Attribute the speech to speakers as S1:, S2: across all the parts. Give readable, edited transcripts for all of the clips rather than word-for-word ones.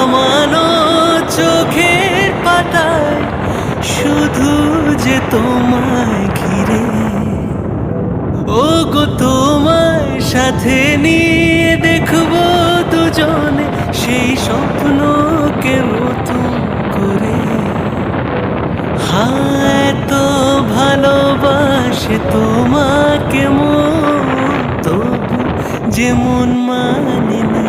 S1: থামানো চোখের পাতায় শুধু যে তোমায় ঘিরে। ও গো তোমায় সাথে নিয়ে দেখবো দুজনে সেই স্বপ্নকে নতুন করে। হায় তো ভালোবাসে তোমাকে মন, তবু যে মন মানে না।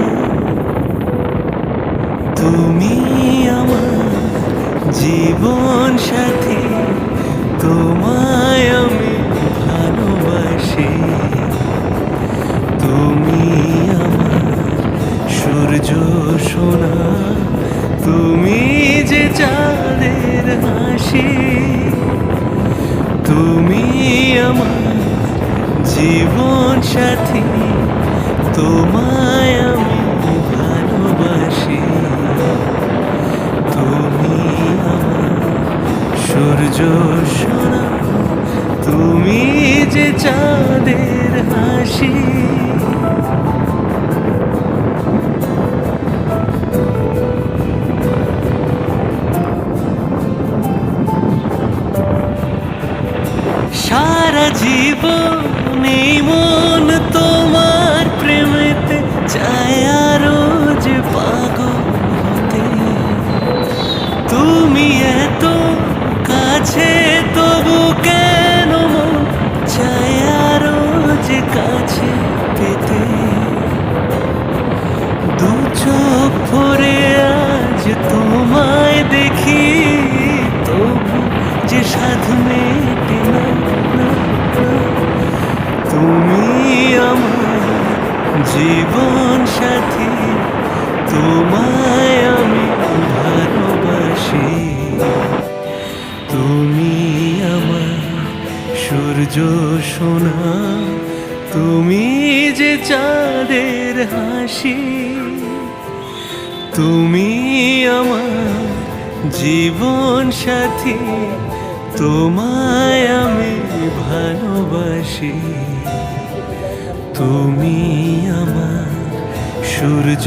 S1: তুমি আমার জীবন সাথী, তোমায় আমি ভালোবাসি। তুমি আমার সূর্য সোনা, তুমি যে চাঁদের হাসি। তুমি আমার জীবন সাথী, তোমায় আমি ভালোবাসি। তুমি আমার সূর্য সোনা, তুমি যে চাঁদের হাসি। সারা জীবন এই মন তোমার প্রেমেতে চায় আরো যে পাগল হতে। তুমি এত কাছে তবু কেন মন চায় আরো যে কাছে পেতে। দু চোখ ভরে আজ তোমায় দেখি, তবু যে সাধ মেটে না। তুমি আমার জীবন সাথী, তোমায় আমি ভালোবাসি। তুমি আমার সূর্য সোনা, তুমি যে চাঁদের হাসি। তুমি আমার জীবন সাথী, তোমায় আমি ভালোবাসি। তুমি আমার সূর্য।